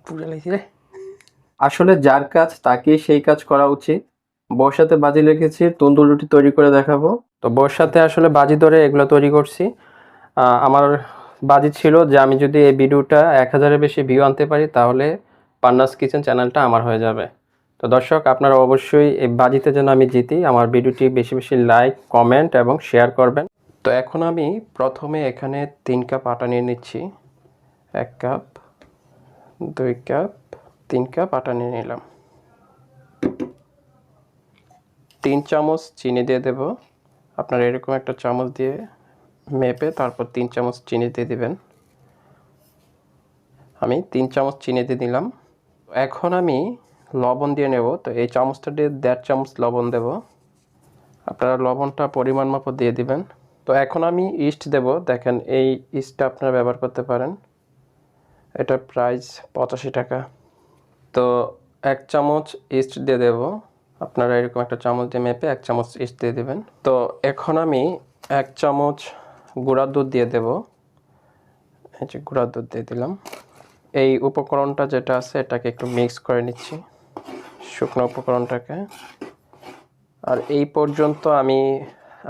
পুড়ে লাগছে রে। আসলে যার কাজ তাকেই সেই কাজ করা উচিত। বউর সাথে বাজি রেখেছি, তন্দুর রুটি তৈরি করে দেখাবো। তো বউর সাথে আসলে বাজি ধরে এগুলো তৈরি করছি। আমার বাজি ছিল যে আমি যদি এই ভিডিওটা 1000-এর বেশি ভিউ আনতে পারি তাহলে পান্নাস কিচেন চ্যানেলটা আমার হয়ে যাবে। তো দর্শক, আপনারা অবশ্যই এই বাজিতে যেন আমি জিতি, আমার ভিডিওটি বেশি বেশি লাইক, কমেন্ট এবং শেয়ার করবেন। তো এখন আমি প্রথমে এখানে 3 কাপ আটা নিয়ে নিচ্ছি। 1 কাপ, 2 কাপ, 3 কাপ আটা নিয়ে নিলাম। 3 চামচ চিনি দিয়ে দেব। আপনারা এরকম একটা চামচ দিয়ে মেপে তারপর 3 চামচ চিনি দিয়ে দিবেন। আমি 3 চামচ চিনি দিয়ে দিলাম। এখন আমি লবণ দিয়ে নেব। তো এই চামচটা দিয়ে 1.5 চামচ লবণ দেব। আপনারা লবণটা পরিমাণ মতো দিয়ে দিবেন। তো এখন আমি ইস্ট দেব। দেখেন, এই ইস্টটা আপনারা ব্যবহার করতে পারেন। এটার প্রাইস 85 টাকা। তো 1 চামচ ইস্ট দিয়ে দেব। আপনারা এরকম একটা চামচ দিয়ে মেপে 1 চামচ ইস্ট দিয়ে দেবেন। তো এখন আমি 1 চামচ গুঁড়া দুধ দিয়ে দেব। এই যে গুঁড়া দুধ দিয়ে দিলাম। এই উপকরণটা যেটা আছে এটাকে একটু মিক্স করে নিচ্ছি, শুকনো উপকরণটাকে। আর এই পর্যন্ত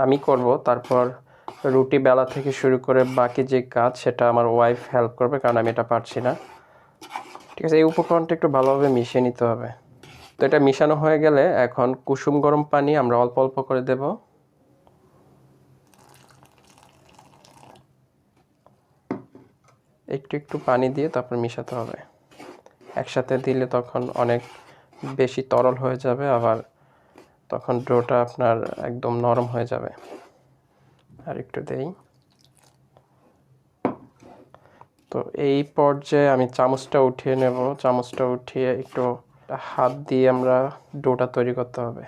আমি করব। তারপর রুটি বেলা থেকে শুরু করে বাকি যে কাজ সেটা আমার ওয়াইফ হেল্প করবে, কারণ আমি এটা পারছি না। ঠিক আছে, এই উপকরণটা একটু ভালোভাবে মিশিয়ে নিতে হবে। তো এটা মিশানো হয়ে গেলে এখন কুসুম গরম পানি আমরা অল্প অল্প করে দেব। একটু একটু পানি দিয়ে তারপর মিশাতে হবে। একসাথে দিলে তখন অনেক বেশি তরল হয়ে যাবে, আবার তখন ডোটা আপনার একদম নরম হয়ে যাবে। আর একটু দেই। তো এই পর্যায়ে আমি চামচটা উঠিয়ে নেব। চামচটা উঠিয়ে একটু হাত দিয়ে আমরা ডোটা তৈরি করতে হবে।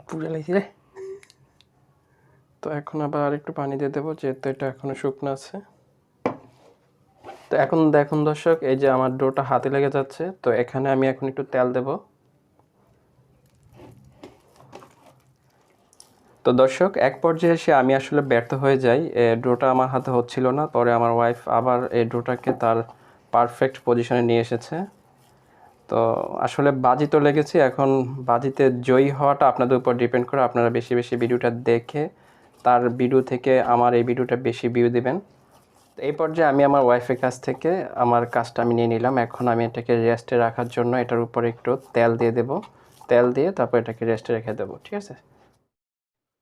পুড়ে লাগছে রে। তো এখন আবার আরেকটু পানি দিয়ে দেবো, যেহেতু এটা এখনো শুকনো আছে। তো এখন দেখুন দর্শক, এই যে আমার ডোটা হাতে লেগে যাচ্ছে। তো এখানে আমি এখন একটু তেল দেব। তো দর্শক, এক পর্যায়ে এসে আমি আসলে ব্যর্থ হয়ে যাই। ডোটা আমার হাতে হচ্ছিল না। পরে আমার ওয়াইফ আবার এই ডোটাকে তার পারফেক্ট পজিশনে নিয়ে এসেছে। তো আসলে বাজি তো লেগেছি। এখন বাজিতে জয়ী হওয়াটা আপনাদের উপর ডিপেন্ড করে। আপনারা বেশি বেশি ভিডিওটা দেখে তার ভিডিও থেকে আমার এই ভিডিওটা বেশি ভিউ দিবেন। তো এই পর্যায়ে আমি আমার ওয়াইফের কাছ থেকে আমার কাজটা আমি নিয়ে নিলাম। এখন আমি এটাকে রেস্টে রাখার জন্য এটার উপরে একটু তেল দিয়ে দেব। তেল দিয়ে তারপর এটাকে রেস্টে রেখে দেবো। ঠিক আছে।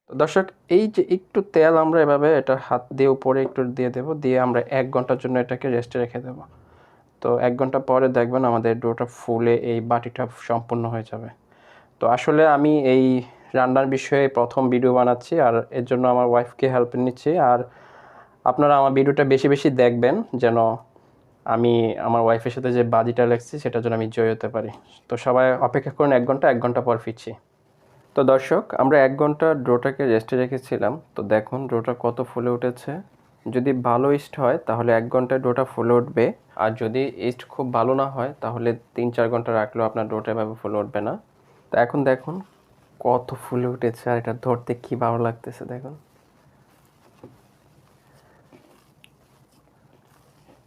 তো দর্শক, এই যে একটু তেল আমরা এভাবে এটা হাত দিয়ে উপরে একটু দিয়ে দেব, দিয়ে আমরা 1 ঘন্টার জন্য এটাকে রেস্টে রেখে দেব। তো 1 ঘন্টা পরে দেখবেন আমাদের ডোটা ফুলে এই বাটিটা সম্পূর্ণ হয়ে যাবে। তো আসলে আমি এই রান্নার বিষয়ে প্রথম ভিডিও বানাচ্ছি, আর এর জন্য আমার ওয়াইফকে হেল্প নিচ্ছি। আর আপনারা আমার ভিডিওটা বেশি বেশি দেখবেন, যেন আমি আমার ওয়াইফের সাথে যে বাজিটা লেগছি সেটার জন্য আমি জয় হতে পারি। তো সবাই অপেক্ষা করুন 1 ঘন্টা। 1 ঘন্টা পর ফিরছি। তো দর্শক, আমরা 1 ঘন্টা ডোটাকে রেস্টে রেখেছিলাম। তো দেখুন ডোটা কত ফুলে উঠেছে। যদি ভালো ইস্ট হয় তাহলে 1 ঘন্টায় ডোটা ফুলে উঠবে। আর যদি ইস্ট খুব ভালো না হয় তাহলে 3-4 ঘন্টা রাখলেও আপনার ডোটা এভাবে ফুলে উঠবে না। তো এখন দেখুন কত ফুলে উঠেছে, আর এটা ধরতে কি ভালো লাগতেছে দেখুন।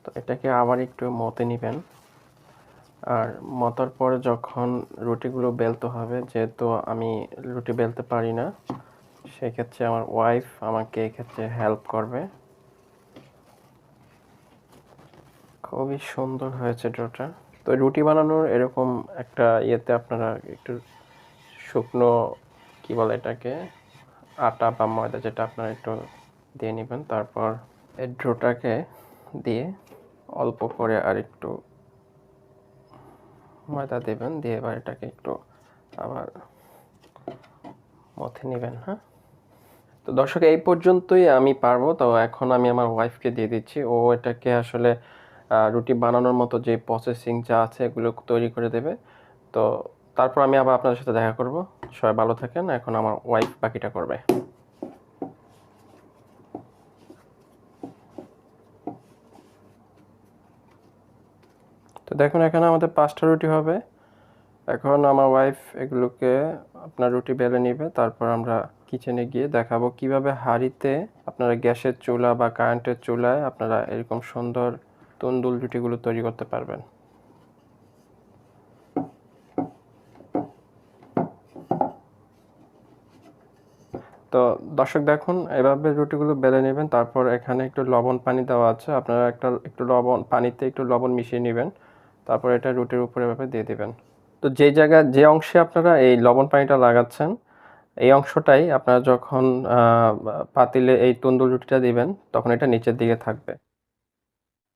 তো এটাকে আবার একটু মতে নেবেন। আর মতার পরে যখন রুটিগুলো বেলতে হবে, যেহেতু আমি রুটি বেলতে পারি না, সেক্ষেত্রে আমার ওয়াইফ আমাকে এক্ষেত্রে হেল্প করবে। খুবই সুন্দর হয়েছে ডোটা। তো রুটি বানানোর এরকম একটা ইয়েতে আপনারা একটু শুকনো, কি বলে এটাকে, আটা বা ময়দা যেটা আপনারা একটু দিয়ে নেবেন। তারপর এই ডোটাকে দিয়ে অল্প করে আর একটু ময়দা দেবেন, দিয়ে এবার এটাকে একটু আবার মথে নেবেন। হ্যাঁ, তো দর্শক, এই পর্যন্তই আমি পারবো। তো এখন আমি আমার ওয়াইফকে দিয়ে দিচ্ছি। ও এটাকে আসলে রুটি বানানোর মতো যে প্রসেসিং যা আছে এগুলো তৈরি করে দেবে। তো তারপর আমি আবার আপনাদের সাথে দেখা করব। সবাই ভালো থাকেন। এখন আমার ওয়াইফ বাকিটা করবে। তো দেখুন এখানে আমাদের 5টা রুটি হবে। এখন আমার ওয়াইফ এগুলোকে আপনার রুটি বেলে নিবে। তারপর আমরা কিচেনে গিয়ে দেখাবো কিভাবে হাঁড়িতে আপনারা গ্যাসের চুলা বা কারেন্টের চুলায় আপনারা এরকম সুন্দর তন্দুর রুটিগুলো তৈরি করতে পারবেন। তো দর্শক দেখুন, এভাবে রুটিগুলো বেলে নেবেন। তারপর এখানে একটু লবণ পানি দেওয়া আছে, আপনারা একটু লবণ পানিতে একটু লবণ মিশিয়ে নেবেন। তারপর এটা রুটির উপরে এভাবে দিয়ে দেবেন। তো যে অংশে আপনারা এই লবণ পানিটা লাগাচ্ছেন, এই অংশটাই আপনারা যখন পাতিলে এই তন্দুর রুটিটা দিবেন তখন এটা নিচের দিকে থাকবে।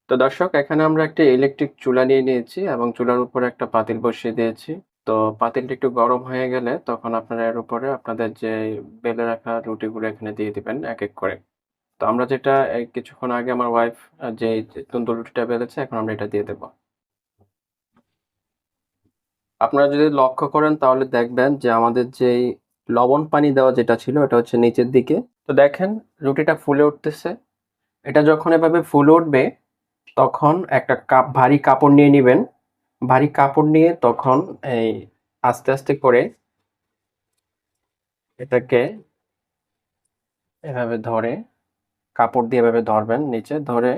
তো দর্শক, এখানে আমরা একটা ইলেকট্রিক চুলা নিয়ে নিয়েছি এবং চুলার উপরে একটা পাতিল বসিয়ে দিয়েছি। তো পাতিলটা একটু গরম হয়ে গেলে তখন আপনারা এর উপরে আপনাদের যে বেলে রাখা রুটিগুলো এখানে দিয়ে দিবেন এক এক করে। তো আমরা যেটা এই কিছুক্ষণ আগে আমার ওয়াইফ যে তন্দুর রুটিটা বেলেছে, এখন আমরা এটা দিয়ে দেব। আপনারা যদি লক্ষ্য করেন তাহলে দেখবেন যে আমাদের যেই লবণ পানি দেওয়া যেটা ছিল এটা হচ্ছে নিচের দিকে। তো দেখেন রুটিটা ফুলে উঠতেছে। এটা যখন এভাবে ফুলে উঠবে তখন একটা ভারী কাপড় নিয়ে নিবেন। ভারী কাপড় নিয়ে তখন এই আস্তে আস্তে করে এটাকে এভাবে ধরে, কাপড় দিয়ে এভাবে ধরবেন, নিচে ধরে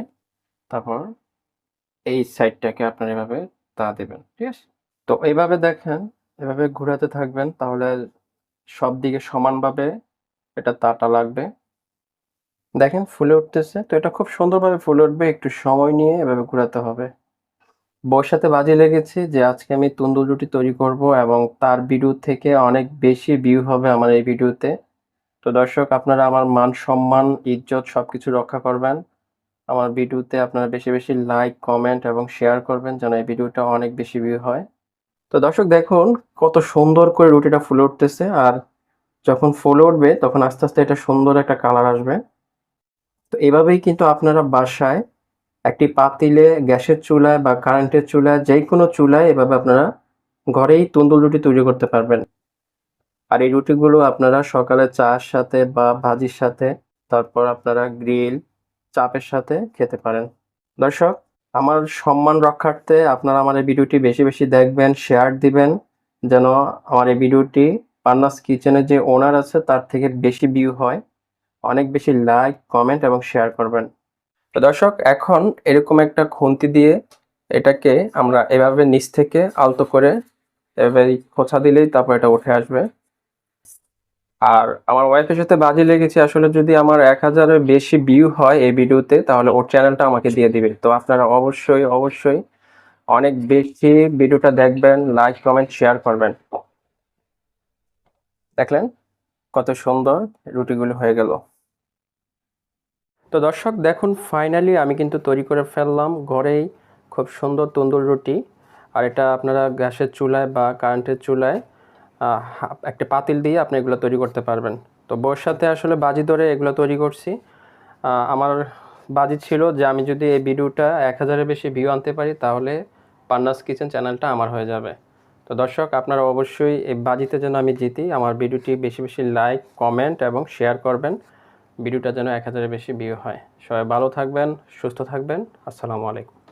তারপর এই সাইডটাকে আপনার এভাবে তা দেবেন, ঠিক আছে? তো এইভাবে দেখেন, এভাবে ঘোরাতে থাকবেন, তাহলে সব দিকে সমানভাবে এটা তাটা লাগবে। দেখেন ফুলে উঠতেছে। তো এটা খুব সুন্দরভাবে ফুলে উঠবে, একটু সময় নিয়ে এভাবে ঘোরাতে হবে। বউয়ের সাথে বাজি লেগেছি যে আজকে আমি তন্দুর রুটি তৈরি করব এবং তার ভিডিও থেকে অনেক বেশি ভিউ হবে আমার এই ভিডিওতে। তো দর্শক, আপনারা আমার মান সম্মান ইজ্জত সবকিছু রক্ষা করবেন। আমার ভিডিওতে আপনারা বেশি বেশি লাইক কমেন্ট এবং শেয়ার করবেন যেন এই ভিডিওটা অনেক বেশি ভিউ হয়। তো দর্শক দেখুন কত সুন্দর করে রুটিটা ফুলে উঠতেছে, আর যখন ফুলে উঠবে তখন আস্তে আস্তে এটা সুন্দর একটা কালার আসবে। তো এভাবেই কিন্তু আপনারা বাসায় একটি পাতিলে গ্যাসের চুলায় বা কারেন্টের চুলায় যে কোনো চুলায় এভাবে আপনারা ঘরেই তন্দুর রুটি তৈরি করতে পারবেন। আর এই রুটিগুলো আপনারা সকালে চার সাথে বা ভাজির সাথে, তারপর আপনারা গ্রিল চাপের সাথে খেতে পারেন। দর্শক, আমার সম্মান রক্ষার্থে আপনারা আমার এই ভিডিওটি বেশি বেশি দেখবেন, শেয়ার দিবেন যেন আমার এই ভিডিওটি পান্নাস কিচেনের যে ওনার আছে তার থেকে বেশি ভিউ হয়। অনেক বেশি লাইক কমেন্ট এবং শেয়ার করবেন। তো দর্শক, এখন এরকম একটা খুন্তি দিয়ে এটাকে আমরা এভাবে নিচ থেকে আলতো করে এভাবে খোঁচা দিলেই তারপর এটা উঠে আসবে। আর আমার ওয়াইফের সাথে বাজি লেগেছে, আসলে যদি আমার 1000-এর বেশি ভিউ হয় এই ভিডিওতে তাহলে ওর চ্যানেলটা আমাকে দিয়ে দিবে। তো আপনারা অবশ্যই অবশ্যই অনেক বেশি ভিডিওটা দেখবেন, লাইক কমেন্ট শেয়ার করবেন। দেখলেন কত সুন্দর রুটিগুলো হয়ে গেল। তো দর্শক দেখুন, ফাইনালি আমি কিন্তু তৈরি করে ফেললাম ঘরেই খুব সুন্দর তন্দুর রুটি। আর এটা আপনারা গ্যাসের চুলায় বা কারেন্টের চুলায় একটা পাতিল দিয়ে আপনি এগুলো তৈরি করতে পারবেন। তো বউয়ের সাথে আসলে বাজি ধরে এগুলো তৈরি করছি। আমার বাজি ছিল যে আমি যদি এই ভিডিওটা 1000-এর বেশি ভিউ আনতে পারি তাহলে পান্নাস কিচেন চ্যানেলটা আমার হয়ে যাবে। তো দর্শক, আপনারা অবশ্যই এই বাজিতে যেন আমি জিতি, আমার ভিডিওটি বেশি বেশি লাইক কমেন্ট এবং শেয়ার করবেন। ভিডিওটা যেন 1000-এর বেশি ভিউ হয়। সবাই ভালো থাকবেন, সুস্থ থাকবেন। আসসালামু আলাইকুম।